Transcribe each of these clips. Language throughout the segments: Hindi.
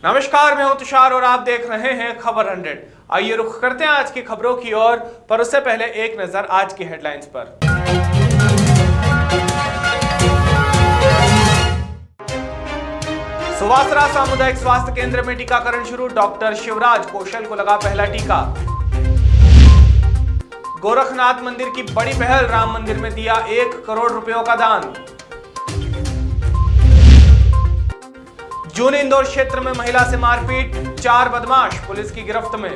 नमस्कार, मैं हूं तुषार और आप देख रहे हैं खबर 100। आइए रुख करते हैं आज की खबरों की ओर, पर उससे पहले एक नजर आज की हेडलाइंस पर। सुवासरा सामुदायिक स्वास्थ्य केंद्र में टीकाकरण शुरू, डॉक्टर शिवराज कौशल को लगा पहला टीका। गोरखनाथ मंदिर की बड़ी पहल, राम मंदिर में दिया 1 करोड़ रुपयों का दान। जून इंदौर क्षेत्र में महिला से मारपीट, 4 बदमाश पुलिस की गिरफ्त में।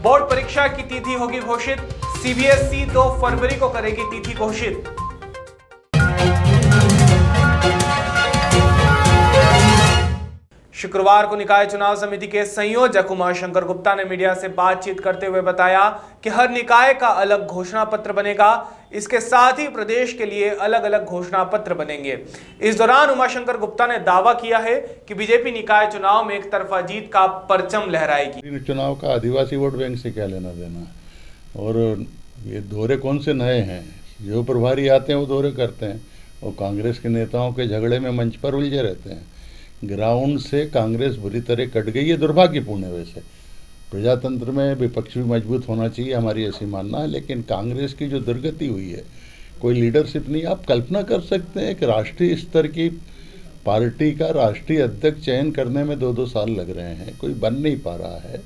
बोर्ड परीक्षा की तिथि होगी घोषित, सीबीएसई 2 फरवरी को करेगी तिथि घोषित। शुक्रवार को निकाय चुनाव समिति के संयोजक उमाशंकर गुप्ता ने मीडिया से बातचीत करते हुए बताया कि हर निकाय का अलग घोषणा पत्र बनेगा। इसके साथ ही प्रदेश के लिए अलग अलग घोषणा पत्र बनेंगे। इस दौरान उमाशंकर गुप्ता ने दावा किया है कि बीजेपी निकाय चुनाव में एक तरफा जीत का परचम लहराएगी। चुनाव का आदिवासी वोट बैंक से क्या लेना देना, और ये दौरे कौन से नए हैं? जो प्रभारी आते हैं वो दौरे करते हैं और कांग्रेस के नेताओं के झगड़े में मंच पर उलझे रहते हैं। ग्राउंड से कांग्रेस बुरी तरह कट गई है, दुर्भाग्यपूर्ण है। वैसे प्रजातंत्र में विपक्ष भी मजबूत होना चाहिए, हमारी ऐसी मानना है, लेकिन कांग्रेस की जो दुर्गति हुई है, कोई लीडरशिप नहीं। आप कल्पना कर सकते हैं कि राष्ट्रीय स्तर की पार्टी का राष्ट्रीय अध्यक्ष चयन करने में 2-2 साल लग रहे हैं, कोई बन नहीं पा रहा है।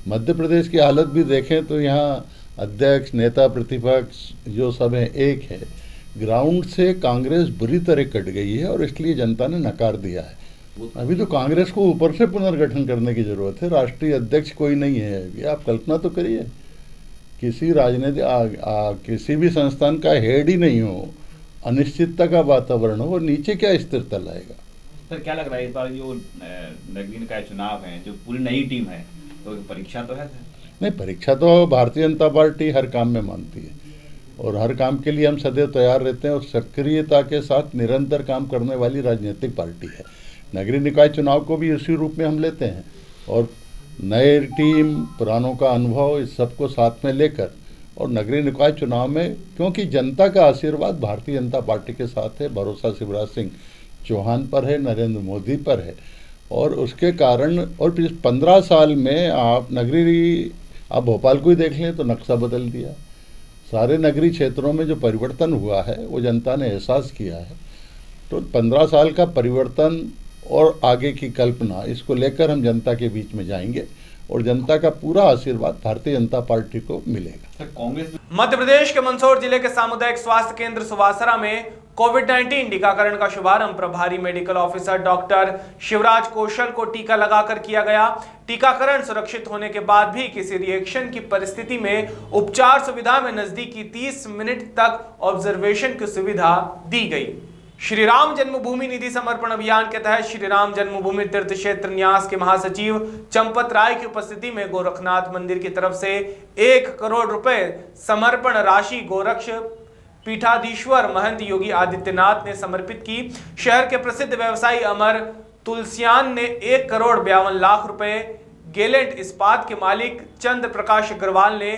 मध्य प्रदेश की हालत भी देखें तो यहाँ अध्यक्ष, नेता, प्रतिपक्ष जो सब हैं एक है। ग्राउंड से कांग्रेस बुरी तरह कट गई है और इसलिए जनता ने नकार दिया है। अभी तो कांग्रेस को ऊपर से पुनर्गठन करने की जरूरत है। राष्ट्रीय अध्यक्ष कोई नहीं है अभी। आप कल्पना तो करिए, किसी राजनीतिक किसी भी संस्थान का हेड ही नहीं हो, अनिश्चितता का वातावरण हो, और नीचे क्या स्थिरता लाएगा। सर, क्या लग रहा है इस बार जो नगरीय निकाय चुनाव है, जो पूरी नई टीम है, तो परीक्षा तो है सर? नहीं, परीक्षा तो भारतीय जनता पार्टी हर काम में मानती है और हर काम के लिए हम सदैव तैयार रहते हैं और सक्रियता के साथ निरंतर काम करने वाली राजनीतिक पार्टी है। नगरीय निकाय चुनाव को भी इसी रूप में हम लेते हैं और नए टीम, पुरानों का अनुभव, इस सबको साथ में लेकर और नगरीय निकाय चुनाव में, क्योंकि जनता का आशीर्वाद भारतीय जनता पार्टी के साथ है, भरोसा शिवराज सिंह चौहान पर है, नरेंद्र मोदी पर है, और उसके कारण और 15 साल में आप भोपाल को ही देख लें तो नक्शा बदल दिया। सारे नगरीय क्षेत्रों में जो परिवर्तन हुआ है वो जनता ने एहसास किया है। तो 15 साल का परिवर्तन और आगे की कल्पना, इसको लेकर हम जनता के बीच में जाएंगे और जनता का पूरा आशीर्वाद भारतीय जनता पार्टी को मिलेगा। कांग्रेस मध्य प्रदेश के मंदसौर जिले के सामुदायिक स्वास्थ्य केंद्र सुवासरा में कोविड-19 टीकाकरण का शुभारंभ प्रभारी मेडिकल ऑफिसर डॉक्टर शिवराज कौशल को टीका लगाकर किया गया। टीकाकरण सुरक्षित होने के बाद भी किसी रिएक्शन की परिस्थिति में उपचार सुविधा में नजदीकी 30 मिनट तक ऑब्जर्वेशन की सुविधा दी गई। श्री राम जन्मभूमि निधि समर्पण अभियान के तहत श्री राम जन्मभूमि तीर्थ क्षेत्र न्यास के महासचिव चंपत राय की उपस्थिति में गोरखनाथ मंदिर की तरफ से 1 करोड़ रुपए समर्पण राशि गोरक्ष पीठाधीश्वर महंत योगी आदित्यनाथ ने समर्पित की। शहर के प्रसिद्ध व्यवसायी अमर तुलसियान ने 1 करोड़ 52 लाख रुपए, गेलेंट इस्पात के मालिक चंद्र प्रकाश अग्रवाल ने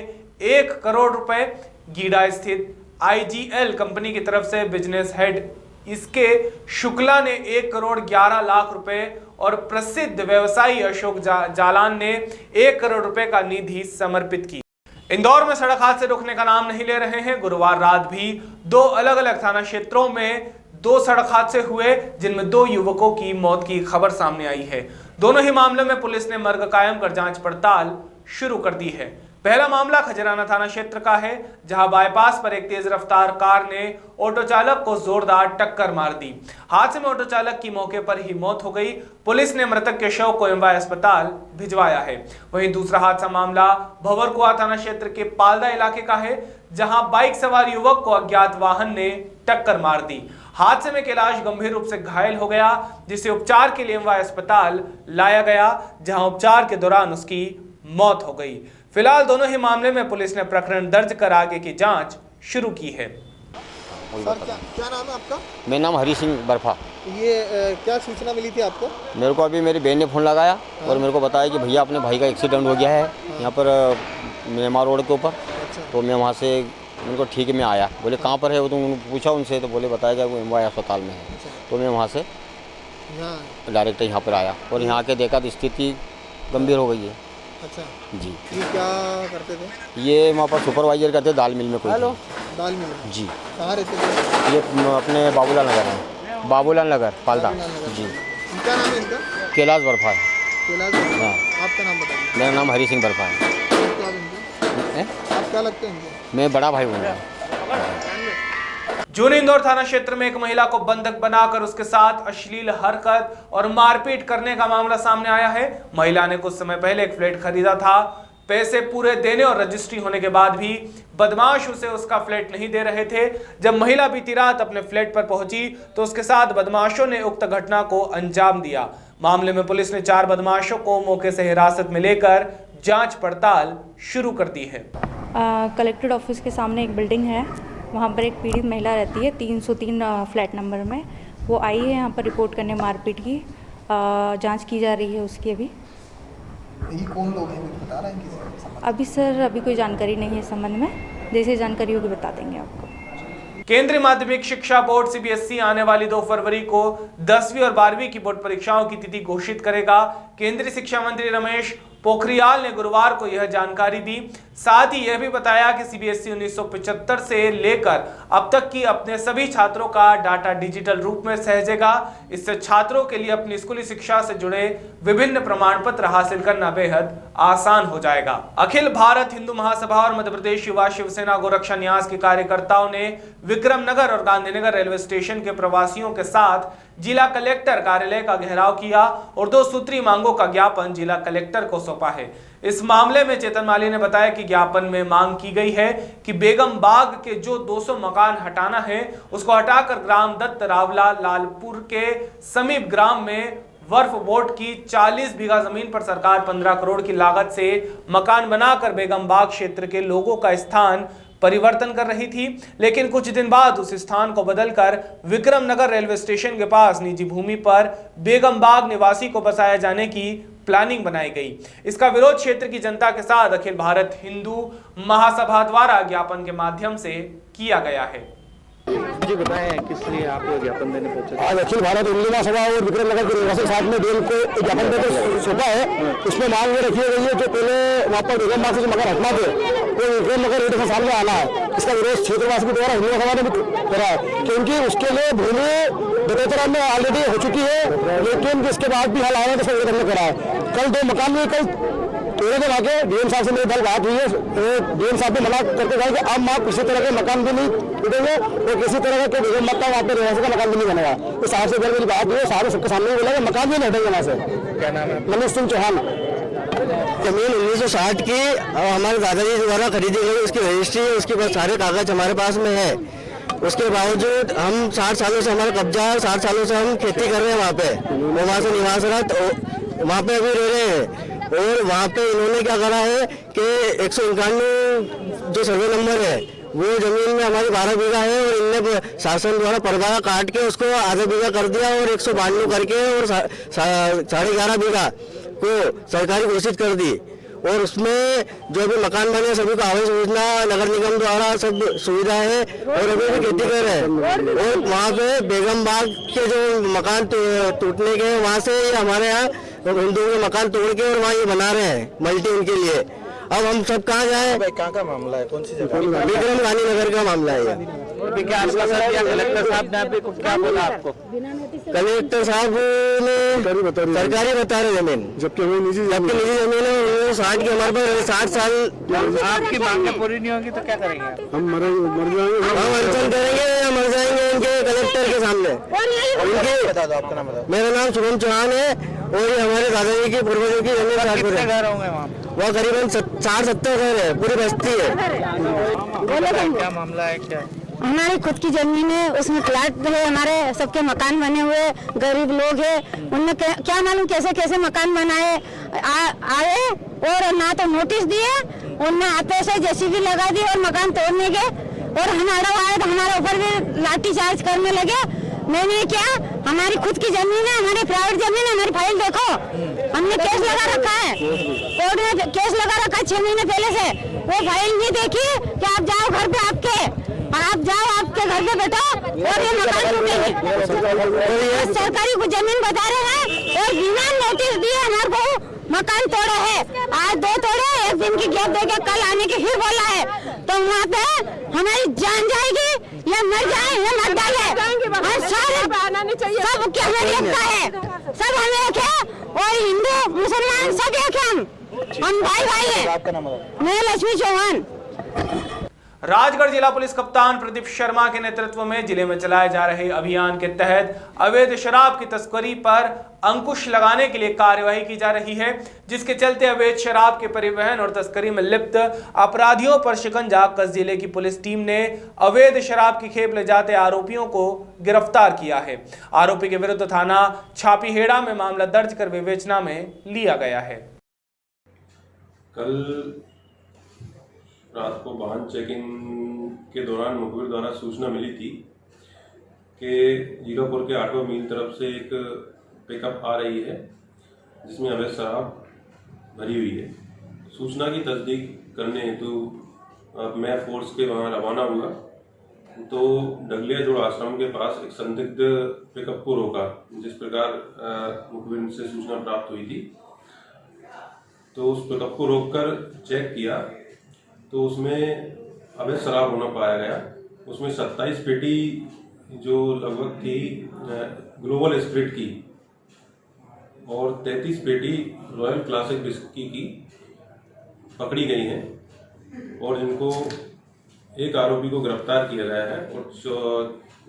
1 करोड़ रुपए, गीडा स्थित IGL कंपनी की तरफ से बिजनेस हेड इसके शुक्ला ने 1 करोड़ 11 लाख रुपए और प्रसिद्ध व्यवसायी अशोक जालान ने 1 करोड़ रुपए का निधि समर्पित की। इंदौर में सड़क हादसे रुकने का नाम नहीं ले रहे हैं। गुरुवार रात भी 2 अलग अलग थाना क्षेत्रों में 2 सड़क हादसे हुए, जिनमें 2 युवकों की मौत की खबर सामने आई है। दोनों ही मामलों में पुलिस ने मर्ग कायम कर जांच पड़ताल शुरू कर दी है। पहला मामला खजराना थाना क्षेत्र का है, जहां बाईपास पर एक तेज रफ्तार कार ने ऑटो चालक को जोरदार टक्कर मार दी। हादसे में ऑटो चालक की मौके पर ही मौत हो गई। पुलिस ने मृतक के शव को एमवाय अस्पताल भिजवाया है। वहीं दूसरा हादसा मामला भंवरकुआ थाना क्षेत्र के पालदा इलाके का है, जहां बाइक सवार युवक को अज्ञात वाहन ने टक्कर मार दी। हादसे में कैलाश गंभीर रूप से घायल हो गया, जिसे उपचार के लिए एमवाय अस्पताल लाया गया, जहां उपचार के दौरान उसकी मौत हो गई। फिलहाल दोनों ही मामले में पुलिस ने प्रकरण दर्ज कर आगे की जांच शुरू की है। सर, क्या नाम है आपका? मेरा नाम हरी सिंह बर्फा। ये क्या सूचना मिली थी आपको? मेरे को अभी मेरी बहन ने फ़ोन लगाया और मेरे को बताया कि भैया अपने भाई का एक्सीडेंट हो गया है यहाँ पर मेमा रोड के ऊपर। अच्छा। तो मैं वहाँ से उनको ठीक है मैं आया। बोले कहाँ पर है वो, तो उन्होंने पूछा उनसे, तो बोले बताया कि वो एमवाय अस्पताल में है। तो मैं वहाँ से यहाँ डायरेक्ट यहाँ पर आया और यहाँ आके देखा तो स्थिति गंभीर हो गई है अच्छा, जी। ये क्या करते थे? ये वहाँ पर सुपरवाइजर करते दाल मिल में कोई थे। दाल मिल में? जी। कहाँ रहते थे? ये अपने बाबूलाल नगर है, बाबूलाल नगर पालदा जी। क्या नाम है इनका? कैलाश बर्फा है। कैलाश बर्फा। आपका नाम बताइए। मेरा नाम हरी सिंह बर्फा है। क्या इनके? आप क्या लगते हैं इनके? मैं बड़ा भाई हूँ। जून इंदौर थाना क्षेत्र में एक महिला को बंधक बनाकर उसके साथ अश्लील हरकत और मारपीट करने का मामला सामने आया है। महिला ने कुछ समय पहले एक फ्लैट खरीदा था। पैसे पूरे देने और रजिस्ट्री होने के बाद भी बदमाश उसे उसका फ्लैट नहीं दे रहे थे। जब महिला बीती रात अपने फ्लैट पर पहुंची तो उसके साथ बदमाशों ने उक्त घटना को अंजाम दिया। मामले में पुलिस ने 4 बदमाशों को मौके से हिरासत में लेकर जांच पड़ताल शुरू कर दी है। कलेक्ट्रेट ऑफिस के सामने एक बिल्डिंग है, वहाँ पर एक पीड़ित महिला रहती है 303 फ्लैट नंबर में। वो आई है यहाँ पर रिपोर्ट करने मारपीट की। जांच की जा रही है उसकी। ये कौन लोग हैं बता रहे हैं किसी? अभी सर अभी कोई जानकारी नहीं है इस संबंध में, जैसे जानकारी होगी बता देंगे आपको। केंद्रीय माध्यमिक शिक्षा बोर्ड सीबीएसई आने वाली 2 फरवरी को 10वीं और 12वीं की बोर्ड परीक्षाओं की तिथि घोषित करेगा। केंद्रीय शिक्षा मंत्री रमेश पोखरियाल ने गुरुवार को यह जानकारी दी। साथ ही यह भी बताया कि सीबीएसई 1975 से लेकर अब तक की अपने सभी छात्रों का डाटा डिजिटल रूप में सहेजेगा। इससे छात्रों के लिए अपनी स्कूली शिक्षा से जुड़े विभिन्न प्रमाण पत्र हासिल करना बेहद आसान हो जाएगा। अखिल भारत हिंदू महासभा और मध्य प्रदेश युवा शिवसेना गोरक्षा न्यास के कार्यकर्ताओं ने विक्रमनगर और गांधीनगर रेलवे स्टेशन के प्रवासियों के साथ जिला कलेक्टर कार्यालय का घेराव किया और 2 सूत्रीय मांगों का ज्ञापन जिला कलेक्टर को सौंपा है। इस मामले में चेतन माली ने बताया कि ज्ञापन में मांग की गई है कि बेगम बाग के जो 200 मकान हटाना है उसको हटाकर ग्राम दत्त रावला लालपुर के समीप ग्राम में वर्फ बोर्ड की 40 बीघा जमीन पर सरकार 15 करोड़ की लागत से मकान बनाकर बेगम बाग क्षेत्र के लोगों का स्थान परिवर्तन कर रही थी। लेकिन कुछ दिन बाद उस स्थान को बदलकर विक्रमनगर रेलवे स्टेशन के पास निजी भूमि पर बेगम बाग निवासी को बसाया जाने की प्लानिंग बनाई गई। इसका विरोध क्षेत्र की जनता के साथ अखिल भारत हिंदू महासभा द्वारा ज्ञापन के माध्यम से किया गया है। जी बताएं किस लिए आप ज्ञापन देने पहुंचे? आज अखिल भारत हिंदू महासभा और विक्रमनगर के निवासी साथ में बेल को ज्ञापन देकर सौंपा है। उसमें मांग ये रखी गई है जो पहले वहाँ पर बेगम बाग से मकान हटना थे वो विक्रमनगर रेड साल में आना है। इसका विरोध क्षेत्रवासी के द्वारा हिंदू महासभा ने भी करा है क्योंकि उसके लिए भूमि बेतरा में ऑलरेडी हो चुकी है, लेकिन इसके बाद भी हाल आया तो उसका विरोध हमने करा है। कल 2 मकान में कल थोड़े दिन आके डीएम साहब से मेरी बल बात हुई है। डीएम साहब ने मना करके कहा कि अब आप किसी तरह के मकान भी नहीं टूटेंगे और किसी तरह का बेगम बाग का वहाँ पे रहने का मकान भी नहीं बनेगा। तो साहब से मेरी बात हुई है, साहब सबके सामने बोला कि मकान भी नहीं हटेंगे वहाँ से। क्या नाम है? मनीष सिंह चौहान। जमीन 1960 की हमारे दादाजी द्वारा खरीदी गई, उसकी रजिस्ट्री है, उसके बाद सारे कागज हमारे पास में है। उसके बावजूद हम 60 सालों से हमारा कब्जा है, 60 सालों से हम खेती कर रहे हैं वहाँ पे, वो वहाँ से निवासरत वहाँ पे अभी रह रहे हैं। और वहाँ पे इन्होंने क्या करा है कि 191 जो सर्वे नंबर है वो जमीन में हमारी 12 बीघा है और इनने शासन द्वारा परवाह काट के उसको आधा बीघा कर दिया और 192 करके और 11.5 बीघा को सरकारी घोषित कर दी। और उसमें जो भी मकान बने सभी को आवास योजना नगर निगम द्वारा सब सुविधा है और अभी भी खेती कर रहे हैं। और वहाँ पे बेगम बाग के जो मकान टूटने के वहाँ से हमारे यहाँ हिंदुओं के मकान तोड़ के और वहाँ ये बना रहे हैं मल्टी उनके लिए। अब हम सब कहाँ जाए? कहाँ का मामला है? कौन सी जगह? विक्रम गांधीनगर का मामला है ये। क्या आश्वासन दिया कलेक्टर साहब ने? आपको क्या बोला? आपको कलेक्टर साहब ने सरकारी बता रहे जमीन, जबकि निजी जमीन है। 60 की हमारे पास 60 साल। आपकी मांगें पूरी नहीं होगी तो क्या करेंगे? हम मर जाएंगे, हम अनशन करेंगे या मर जाएंगे इनके कलेक्टर के सामने। बता दो आपका नाम। मेरा नाम शुभम चौहान है और ये हमारे दादाजी की पूर्वजों की जमीन। कितने घर होंगे वहाँ? वहाँ करीबन 60-70 घर है, पूरी बस्ती है। क्या मामला है? क्या हमारी खुद की जमीन है, उसमें प्लाट है, हमारे सबके मकान बने हुए, गरीब लोग हैं, उनने क्या मालूम कैसे कैसे मकान बनाए आए और ना तो नोटिस दिए, उनने हाथों से जेसीबी लगा दी और मकान तोड़ने के और हमारा आए तो हमारे ऊपर भी लाठी चार्ज करने लगे। मैंने क्या, हमारी खुद की जमीन है, हमारी प्राइवेट जमीन है, हमारी फाइल देखो, हमने केस लगा रखा है, कोर्ट में केस लगा रखा है 6 महीने पहले से। वो फाइल नहीं देखी कि आप जाओ घर पे, आप जाओ आपके घर घर पे बैठो और ये मकान टूटेंगे। सरकारी को जमीन बता रहे हैं और बिना नोटिस दिए हमारे को मकान तोड़े है। आज 2 तोड़े, 1 दिन की गैप देके कल आने की फिर बोला है, तो वहाँ पे हमारी जान जाएगी या मर जाए या मर डाले। सब क्या हमें एकता है, सब हम एक है और हिंदू मुसलमान सब एक है, हम भाई भाई है। मैं लक्ष्मी चौहान। राजगढ़ जिला पुलिस कप्तान प्रदीप शर्मा के नेतृत्व में जिले में चलाए जा रहे अभियान के तहत अवैध शराब की तस्करी पर अंकुश लगाने के लिए कार्यवाही की जा रही है, जिसके चलते अवैध शराब के परिवहन और तस्करी में लिप्त अपराधियों पर शिकंजा कस जिले की पुलिस टीम ने अवैध शराब की खेप ले जाते आरोपियों को गिरफ्तार किया है। आरोपी के विरुद्ध थाना छापीहेड़ा में मामला दर्ज कर विवेचना में लिया गया है। कल रात को वाहन चेकिंग के दौरान मुखबिर द्वारा सूचना मिली थी कि जीरापुर के 8वें मील तरफ से एक पिकअप आ रही है जिसमें अवैध शराब भरी हुई है। सूचना की तस्दीक करने हेतु मैं फोर्स के वहां रवाना हुआ तो डगलिया जोड़ आश्रम के पास एक संदिग्ध पिकअप को रोका। जिस प्रकार मुखबिर से सूचना प्राप्त हुई थी तो उस पिकअप को रोककर चेक किया तो उसमें अवैध शराब होना पाया गया। उसमें 27 पेटी जो लगभग थी ग्लोबल स्प्रिट की और 33 पेटी रॉयल क्लासिक विस्की की पकड़ी गई हैं और इनको एक आरोपी को गिरफ्तार किया गया है और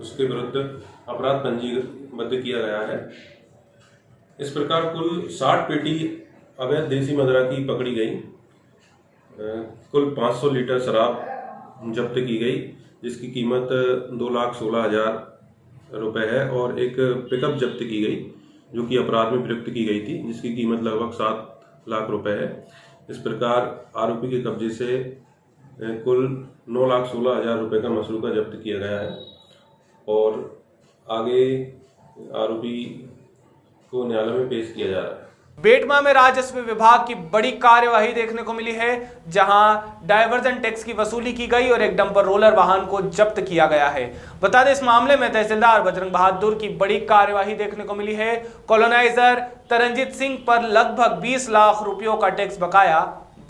उसके विरुद्ध अपराध पंजीबद्ध किया गया है। इस प्रकार कुल 60 पेटी अवैध देसी मदिरा की पकड़ी गई। कुल 500 लीटर शराब जब्त की गई जिसकी कीमत 2,16,000 रुपये है और एक पिकअप जब्त की गई जो कि अपराध में प्रयुक्त की गई थी जिसकी कीमत लगभग 7 लाख रुपए है। इस प्रकार आरोपी के कब्जे से कुल 9,16,000 रुपये का मसरूका जब्त किया गया है और आगे आरोपी को न्यायालय में पेश किया जा रहा है। बेटमा में राजस्व विभाग की बड़ी कार्यवाही देखने को मिली है, जहां डायवर्जन टैक्स की वसूली की गई और एक डंपर रोलर वाहन को जब्त किया गया है। बता दें इस मामले में तहसीलदार बजरंग बहादुर की बड़ी कार्यवाही देखने को मिली है। कॉलोनाइजर तरनजीत सिंह पर लगभग 20 लाख रुपयों का टैक्स बकाया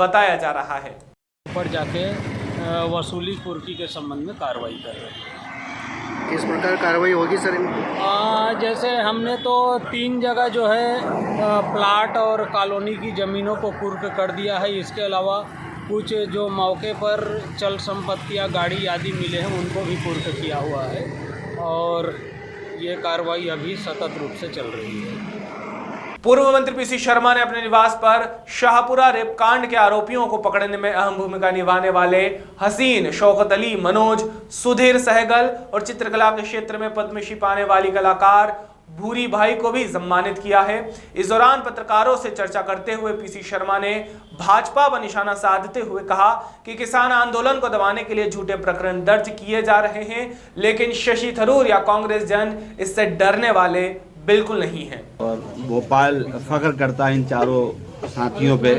बताया जा रहा है। ऊपर जाके वसूली कुर्की के संबंध में कार्रवाई कर रहे हैं। किस प्रकार कार्रवाई होगी सर? जैसे हमने तो 3 जगह जो है प्लाट और कॉलोनी की ज़मीनों को कुर्क कर दिया है। इसके अलावा कुछ जो मौके पर चल संपत्तियां गाड़ी आदि मिले हैं उनको भी कुर्क किया हुआ है और ये कार्रवाई अभी सतत रूप से चल रही है। पूर्व मंत्री पीसी शर्मा ने अपने निवास पर शाहपुरा रेप कांड के आरोपियों को पकड़ने में अहम भूमिका निभाने वाले हसीन, शौकत अली, मनोज, सुधीर सहगल और चित्रकला के क्षेत्र में पद्मश्री पाने वाली कलाकार भूरी भाई को भी सम्मानित किया है। इस दौरान पत्रकारों से चर्चा करते हुए पीसी शर्मा ने भाजपा पर निशाना साधते हुए कहा कि किसान आंदोलन को दबाने के लिए झूठे प्रकरण दर्ज किए जा रहे हैं, लेकिन शशि थरूर या कांग्रेस जन इससे डरने वाले बिल्कुल नहीं है। और भोपाल फख्र करता है इन चारों साथियों पे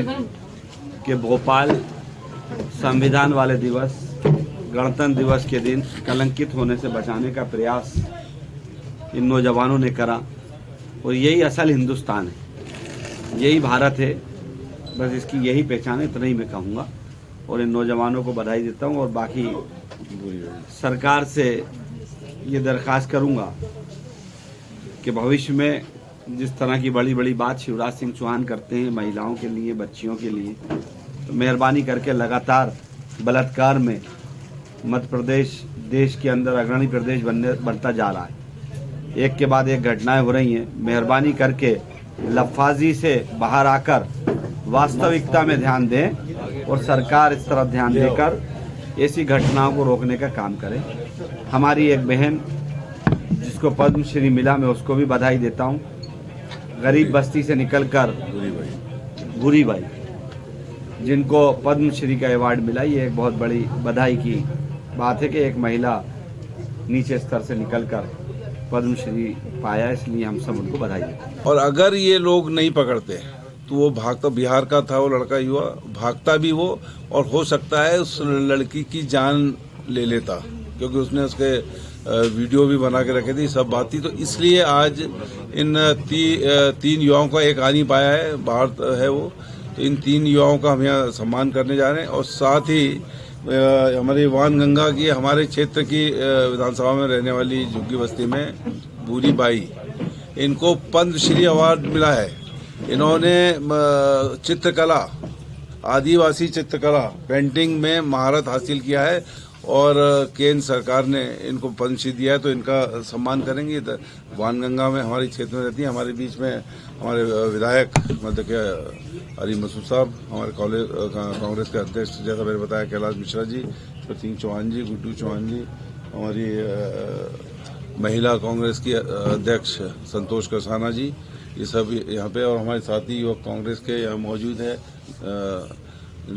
कि भोपाल संविधान वाले दिवस, गणतंत्र दिवस के दिन कलंकित होने से बचाने का प्रयास इन नौजवानों ने करा और यही असल हिंदुस्तान है, यही भारत है, बस इसकी यही पहचान है, इतना ही मैं कहूँगा और इन नौजवानों को बधाई देता हूँ। और बाकी सरकार से ये दरख्वास्त करूँगा कि भविष्य में जिस तरह की बड़ी बड़ी बात शिवराज सिंह चौहान करते हैं महिलाओं के लिए, बच्चियों के लिए, तो मेहरबानी करके लगातार बलात्कार में मध्य प्रदेश देश के अंदर अग्रणी प्रदेश बनता जा रहा है। एक के बाद एक घटनाएं हो रही हैं। मेहरबानी करके लफाजी से बाहर आकर वास्तविकता में ध्यान दें और सरकार इस तरफ ध्यान देकर ऐसी घटनाओं को रोकने का काम करे। हमारी एक बहन जिसको पद्मश्री मिला, मैं उसको भी बधाई देता हूँ। गरीब बस्ती से निकलकर भूरी भाई जिनको पद्मश्री का अवार्ड मिला, ये एक बहुत बड़ी बधाई की बात है कि एक महिला नीचे स्तर से निकलकर पद्मश्री पाया, इसलिए हम सब उनको बधाई देते हैं। और अगर ये लोग नहीं पकड़ते तो वो भागता, बिहार का था वो लड़का युवा, भागता भी वो और हो सकता है उस लड़की की जान ले लेता। क्योंकि उसने उसके वीडियो भी बना के रखे थे, सब बात थी। तो इसलिए आज इन तीन युवाओं का, एक आ नहीं पाया है, बाहर है वो, तो इन 3 युवाओं का हम यहाँ सम्मान करने जा रहे हैं। और साथ ही हमारी वानगंगा की, हमारे क्षेत्र की विधानसभा में रहने वाली झुग्गी बस्ती में बूरी बाई, इनको पद्मश्री अवार्ड मिला है। इन्होंने चित्रकला, आदिवासी चित्रकला, पेंटिंग में महारत हासिल किया है और केंद्र सरकार ने इनको पद्मश्री दिया है, तो इनका सम्मान करेंगे। वानगंगा में हमारे क्षेत्र में रहती है। हमारे बीच में हमारे विधायक मतलब के अली मसूद साहब, हमारे कांग्रेस के अध्यक्ष जैसा मैंने बताया कैलाश मिश्रा जी, प्रतीक चौहान जी, गुड्डू चौहान जी, हमारी महिला कांग्रेस की अध्यक्ष संतोष करसाना जी, ये सब यहाँ पे, और हमारे साथी युवक कांग्रेस के यहाँ मौजूद है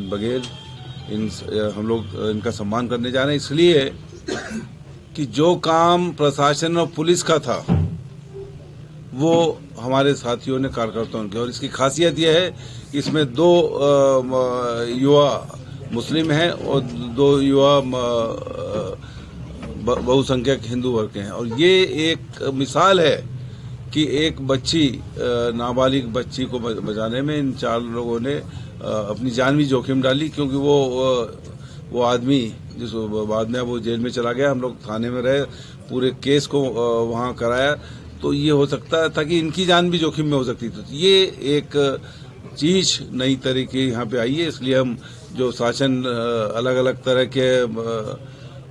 बघेल। हम लोग इनका सम्मान करने जा रहे हैं, इसलिए कि जो काम प्रशासन और पुलिस का था वो हमारे साथियों ने, कार्यकर्ताओं के, और इसकी खासियत यह है कि इसमें 2 युवा मुस्लिम हैं और 2 युवा बहुसंख्यक हिंदू वर्ग के हैं। और ये एक मिसाल है कि एक बच्ची, नाबालिग बच्ची को बचाने में इन 4 लोगों ने अपनी जान भी जोखिम डाली, क्योंकि वो आदमी जिस बाद में वो जेल में चला गया, हम लोग थाने में रहे, पूरे केस को वहाँ कराया, तो ये हो सकता था कि इनकी जान भी जोखिम में हो सकती थी। तो ये एक चीज नई तरीके यहाँ पे आई है, इसलिए हम जो शासन अलग अलग तरह के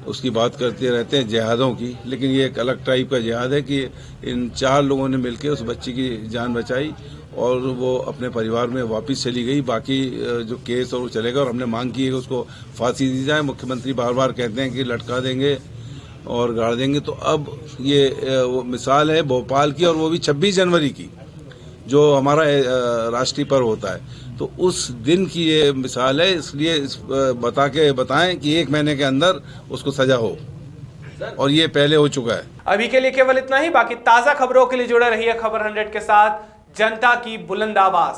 उसकी बात करते रहते हैं जिहादों की, लेकिन ये एक अलग टाइप का जिहाद है कि इन 4 लोगों ने मिलकर उस बच्ची की जान बचाई और वो अपने परिवार में वापस चली गई। बाकी जो केस और वो चलेगा, और हमने मांग की है कि उसको फांसी दी जाए। मुख्यमंत्री बार बार कहते हैं कि लटका देंगे और गाड़ देंगे। तो अब ये वो मिसाल है भोपाल की, और वो भी 26 जनवरी की, जो हमारा राष्ट्रीय पर्व होता है, तो उस दिन की ये मिसाल है। इसलिए बताएं कि 1 महीने के अंदर उसको सजा हो, और ये पहले हो चुका है। अभी के लिए केवल इतना ही। बाकी ताजा खबरों के लिए जुड़े रहिए खबर 100 के साथ। जनता की बुलंद आवाज।